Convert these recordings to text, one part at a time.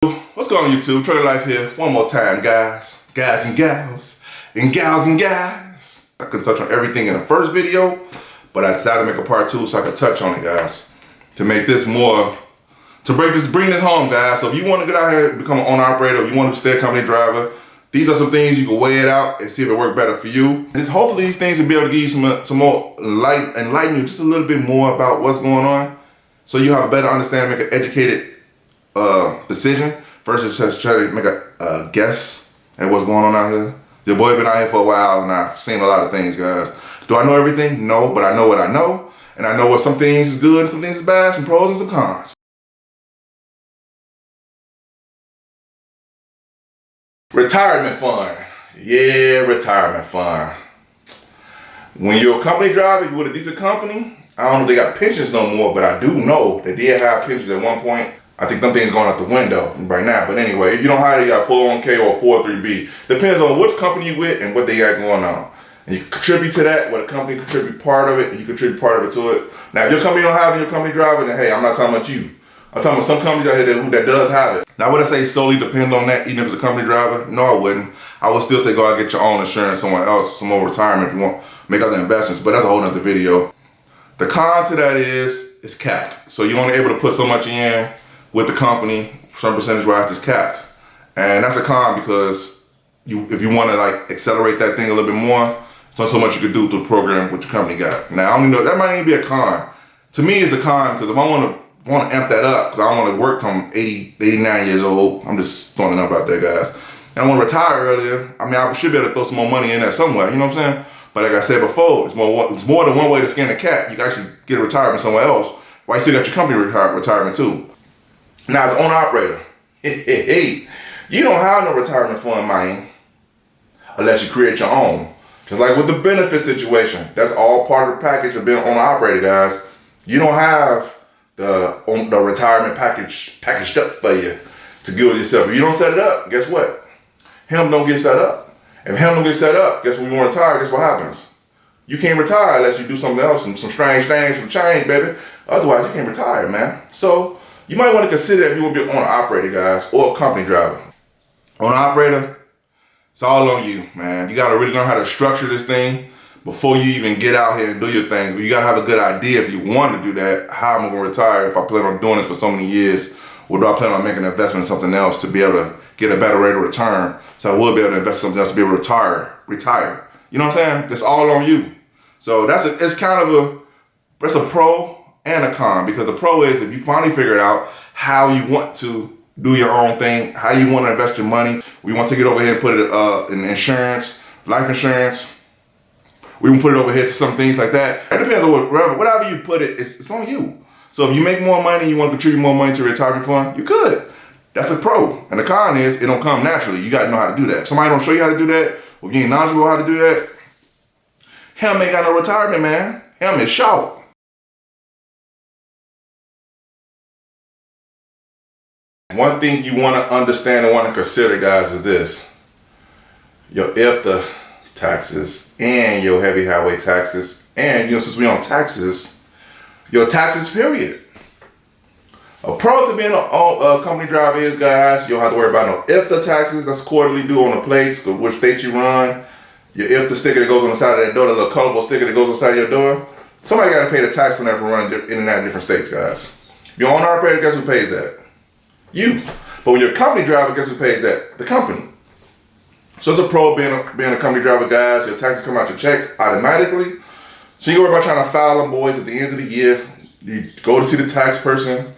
What's going on YouTube? Trailer Life here. One more time, guys and gals, and gals and guys. I could touch on everything in the first video, but I decided to make a part 2 so I could touch on it, guys. To make this more, bring this home, guys. So if you want to get out here and become an owner operator, if you want to stay a company driver, these are some things you can weigh it out and see if it works better for you. Hopefully these things will be able to give you some more light, enlighten you just a little bit more about what's going on, so you have a better understanding, make an educated decision versus just trying to make a guess at what's going on out here. Your boy been out here for a while and I've seen a lot of things, guys. Do I know everything? No, but I know what I know, and I know what some things is good and some things is bad, some pros and some cons. Retirement fund. Yeah, retirement fund. When you're a company driver, you're with a decent company. I don't know if they got pensions no more, but I do know they did have pensions at one point. I think them things going out the window right now. But anyway, if you don't hire, you got 401k or 403b. Depends on which company you with and what they got going on. And you contribute to that, where the company contribute part of it, and you contribute part of it to it. Now, if your company don't have it, your company driver, then hey, I'm not talking about you. I'm talking about some companies out here that does have it. Now, would I say solely depend on that, even if it's a company driver? No, I wouldn't. I would still say go out and get your own insurance, somewhere else, some more retirement if you want to make other investments, but that's a whole nother video. The con to that is it's capped. So you're only able to put so much in with the company, some percentage wise, it's capped. And that's a con because if you want to like accelerate that thing a little bit more, there's not so much you could do through the program what your company got. Now, I don't know, that might even be a con. To me, it's a con because if I want to amp that up, because I want to work till I'm 80, 89 years old. I'm just throwing it up out there, guys. And I want to retire earlier. I mean, I should be able to throw some more money in there somewhere, you know what I'm saying? But like I said before, it's more than one way to skin a cat. You can actually get a retirement somewhere else while you still got your company retirement too. Now, as an owner operator, you don't have no retirement fund, man, unless you create your own. Just like with the benefit situation, that's all part of the package of being an owner operator, guys. You don't have the retirement packaged up for you to give yourself. If you don't set it up, guess what? Him don't get set up. If him don't get set up, guess when you want to retire, guess what happens? You can't retire unless you do something else, some strange things, some change, baby. Otherwise, you can't retire, man. So you might want to consider if you want to be an owner operator, guys, or a company driver. Owner operator, it's all on you, man. You got to really learn how to structure this thing before you even get out here and do your thing. You got to have a good idea if you want to do that, how I'm going to retire, if I plan on doing this for so many years, or do I plan on making an investment in something else to be able to get a better rate of return, so I will be able to invest in something else to be able to retire. You know what I'm saying? It's all on you. So it's kind of it's a pro and a con, because the pro is if you finally figure out how you want to do your own thing, how you want to invest your money. We want to take it over here and put it in insurance, life insurance. We can put it over here to some things like that. It depends on whatever you put it, it's on you. So if you make more money, you want to contribute more money to a retirement fund, you could. That's a pro. And the con is it don't come naturally. You got to know how to do that. If somebody don't show you how to do that, or you ain't knowledgeable how to do that, him ain't got no retirement, man. Him is short. One thing you want to understand and want to consider, guys, is this. Your IFTA taxes and your heavy highway taxes, and since we on taxes, your taxes period. A pro to being a company driver is, guys, you don't have to worry about no IFTA taxes. That's quarterly due on the plates, which state you run. Your IFTA sticker that goes on the side of that door, the little colorful sticker that goes on the side of your door. Somebody got to pay the tax on that for running in and out of different states, guys. Your owner operator, guess who pays that? You. But when you're a company driver, guess who pays that? The company. So it's a pro being a company driver, guys. Your taxes come out your check automatically. So you don't worry about trying to file them, boys, at the end of the year. You go to see the tax person.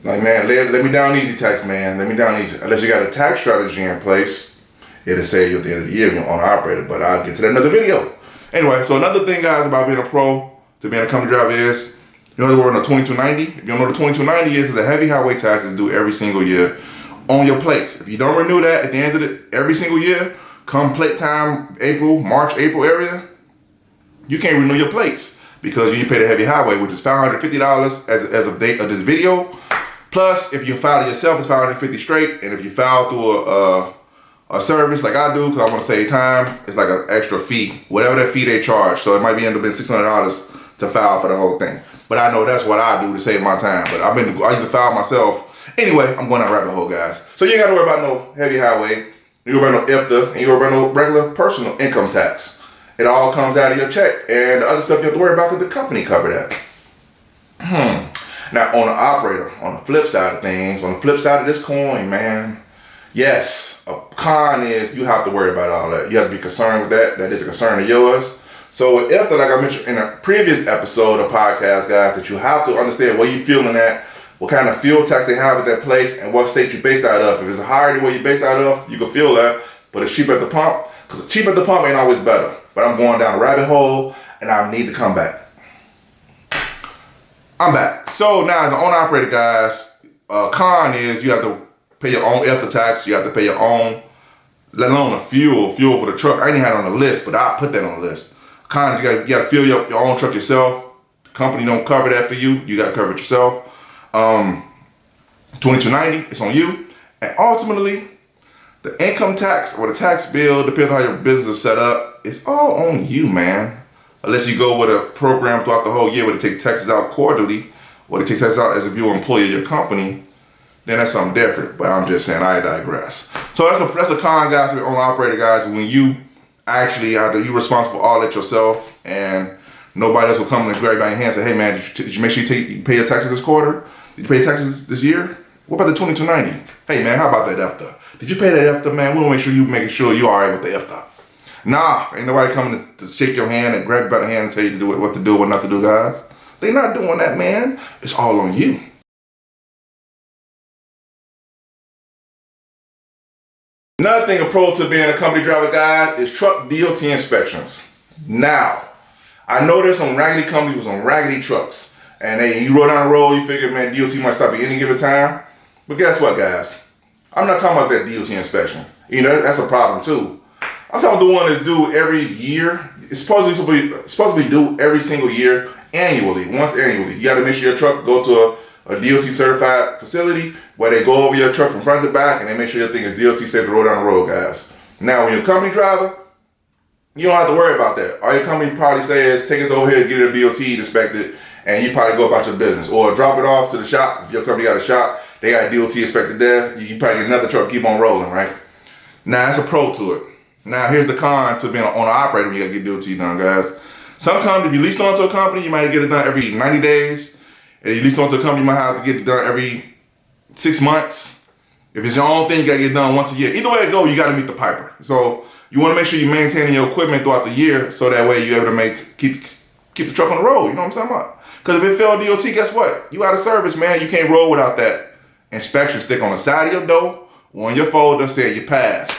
Like, man, let me down easy, tax man. Let me down easy. Unless you got a tax strategy in place, it'll save you at the end of the year if you're an owner operator. But I'll get to that in another video. Anyway, so another thing, guys, about being a pro to being a company driver is, you know the word on the 2290? If you don't know what the 2290 is, it's a heavy highway tax that's due every single year on your plates. If you don't renew that at the end of every single year, come plate time, March, April area, you can't renew your plates because you pay the heavy highway, which is $550 as of date of this video. Plus, if you file it yourself, it's $550 straight. And if you file through a service like I do, because I want to save time, it's like an extra fee, whatever that fee they charge. So it might be end up being $600 to file for the whole thing. But I know that's what I do to save my time. But I used to file myself Anyway, I'm going down rabbit hole, guys. So you ain't got to worry about no heavy highway. You don't worry about no IFTA, and you don't worry about no regular personal income tax. It all comes out of your check, and the other stuff you have to worry about because the company covered that. Now, on the operator, on the flip side of things, on the flip side of this coin, man, yes, a con is you have to worry about all that. You have to be concerned with that. That is a concern of yours. So if, like I mentioned in a previous episode of podcast, guys, that you have to understand where you're feeling at, what kind of fuel tax they have at that place, and what state you're based out of. If it's higher than where you're based out of, you can feel that, but it's cheap at the pump, because cheap at the pump ain't always better. But I'm going down a rabbit hole, and I need to come back. I'm back. So now as an owner-operator, guys, con is you have to pay your own IFTA tax, you have to pay your own, let alone the fuel for the truck. I ain't had it on the list, but I put that on the list. Con is you gotta fuel your own truck yourself. The company don't cover that for you. You gotta cover it yourself. 2290, it's on you. And ultimately, the income tax or the tax bill, depending on how your business is set up, it's all on you, man. Unless you go with a program throughout the whole year where they take taxes out quarterly, or they take taxes out as if you're an employee of your company, then that's something different. But I'm just saying, I digress. So that's a con, guys, to be owner operator, guys. When you actually you're responsible for all that yourself, and nobody else will come and grab you by your hand and say, hey man, did you make sure you pay your taxes this quarter? Did you pay your taxes this year? What about the 2290? Hey man, how about that IFTA? Did you pay that IFTA, man? We want to make sure you're making sure you're all right with the IFTA. Nah, ain't nobody coming to shake your hand and grab you by the hand and tell you to do what to do, what not to do, guys. They not doing that, man. It's all on you. Another thing, a pro to being a company driver, guys, is truck D.O.T. inspections. Now, I know there's some raggedy companies with some raggedy trucks. And you roll down the road, you figure, man, DOT might stop at any given time. But guess what, guys? I'm not talking about that DOT inspection. You know, that's a problem too. I'm talking about the one that's due every year. It's supposed to be due every single year, annually, once annually. You got to make sure your truck go to a DOT certified facility where they go over your truck from front to back and they make sure your thing is DOT safe to roll down the road, guys. Now, when you're a company driver, you don't have to worry about that. All your company probably says, take us over here and get it DOT inspected, and you probably go about your business. Or drop it off to the shop. If your company got a shop, they got DOT inspected there, you probably get another truck, keep on rolling, right? Now, that's a pro to it. Now, here's the con to being an owner-operator when you got to get DOT done, guys. Some companies, if you lease onto a company, you might get it done every 90 days. And if you lease onto a company, you might have to get it done every 6 months. If it's your own thing, you got to get it done once a year. Either way it goes, you got to meet the piper. So you want to make sure you're maintaining your equipment throughout the year so that way you're able to keep the truck on the road. You know what I'm saying about? Because if it failed DOT, guess what? You out of service, man. You can't roll without that inspection stick on the side of your door or on your folder saying you passed.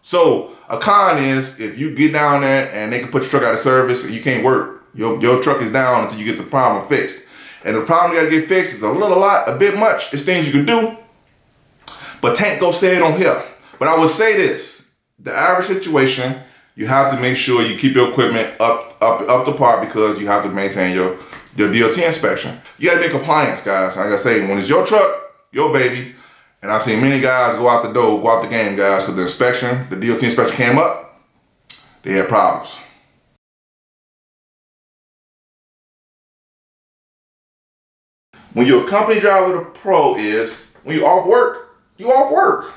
So a con is if you get down there and they can put your truck out of service and you can't work, your truck is down until you get the problem fixed. And the problem you gotta get fixed is a bit much. It's things you can do, but Tank go say it on here. But I would say this, the average situation, you have to make sure you keep your equipment up to par because you have to maintain your DOT inspection. You gotta be in compliance, guys. Like I say, when it's your truck, your baby, and I've seen many guys go out the game, guys, because the DOT inspection came up, they had problems. When you're a company driver, the pro is, when you off work, you off work.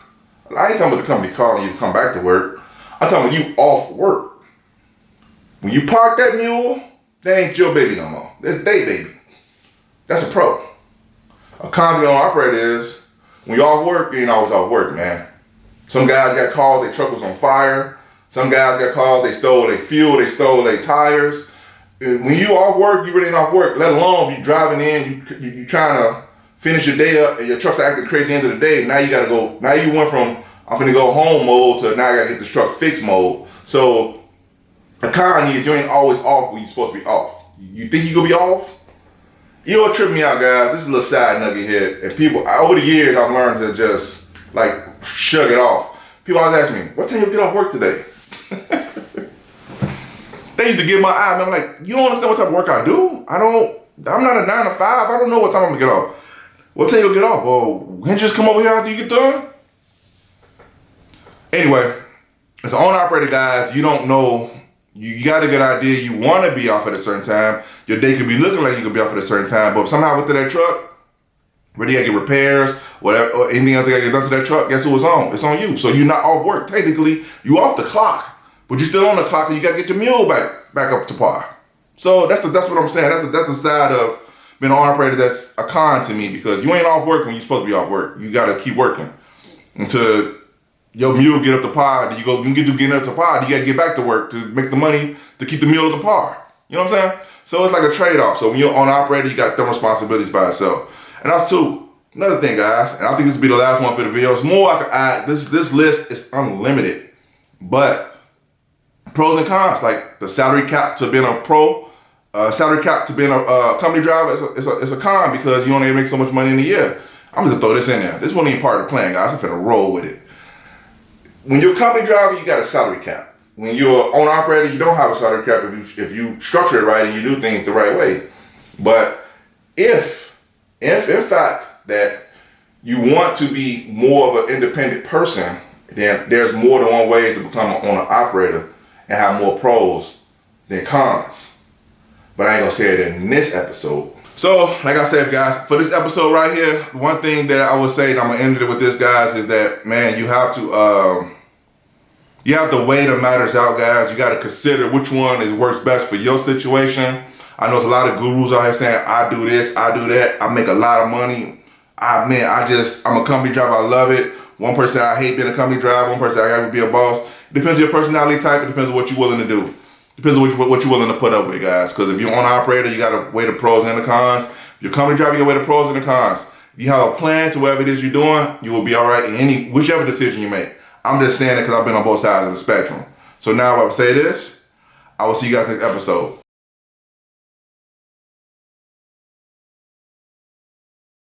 I ain't talking about the company calling you to come back to work. I'm talking about you off work. When you park that mule, that ain't your baby no more. That's their baby. That's a pro. A con operator is, when you off work, you ain't always off work, man. Some guys got called, their truck was on fire. Some guys got called, they stole their fuel, they stole their tires. When you off work, you really ain't off work, let alone if you driving in, you trying to finish your day up and your truck's acting crazy at the end of the day. Now you went from, I'm finna go home mode to now I gotta get this truck fixed mode. So the con is you ain't always off when you're supposed to be off. You think you gonna be off? You know what tripped me out, guys? This is a little side nugget here. And people, over the years, I've learned to just, shrug it off. People always ask me, what time you get off work today? They used to give my eye, and I'm like, you don't understand what type of work I do? I'm not a 9 to 5. I don't know what time I'm gonna get off. What time you get off? Oh, can't you just come over here after you get done? Anyway, as an owner-operator, guys, you don't know. You got a good idea. You want to be off at a certain time. Your day could be looking like you could be off at a certain time, but somehow with that truck, Whether you gotta get repairs, whatever, or anything else that gotta get done to that truck, guess who it's on? It's on you. So you're not off work. Technically, you off the clock, but you're still on the clock, and you gotta get your mule back up to par. So that's what I'm saying. That's the side of being an operator that's a con to me, because you ain't off work when you're supposed to be off work. You gotta keep working until your mule get up to par. Then you get to getting up to par. You gotta get back to work to make the money to keep the mule up to par. You know what I'm saying? So it's like a trade-off. So when you're on operator, you got them responsibilities by itself. And that's two. Another thing, guys, and I think this will be the last one for the video. It's more I could add. This list is unlimited, but pros and cons, like the salary cap to being a pro, salary cap to being a company driver, it's a con, because you only make so much money in a year. I'm gonna throw this in there. This wasn't even part of the plan, guys. I'm finna roll with it. When you're a company driver, you got a salary cap. When you're an owner operator, you don't have a salary cap if you structure it right and you do things the right way. But if in fact that you want to be more of an independent person, then there's more than one way to become an owner operator and have more pros than cons. But I ain't gonna say it in this episode. So, like I said, guys, for this episode right here, one thing that I would say, and I'm gonna end it with this, guys, is that, man, you have to weigh the matters out, guys. You got to consider which one works best for your situation. I know there's a lot of gurus out here saying, I do this, I do that, I make a lot of money. I'm a company driver, I love it. One person, I hate being a company driver. One person, I gotta be a boss. It depends on your personality type. It depends on what you're willing to do. It depends on what you're willing to put up with, guys. Because if you're an operator, you gotta weigh the pros and the cons. If you're a company driver, you gotta weigh the pros and the cons. If you have a plan to whatever it is you're doing, you will be all right in whichever decision you make. I'm just saying it because I've been on both sides of the spectrum. So now I will say this. I will see you guys next episode.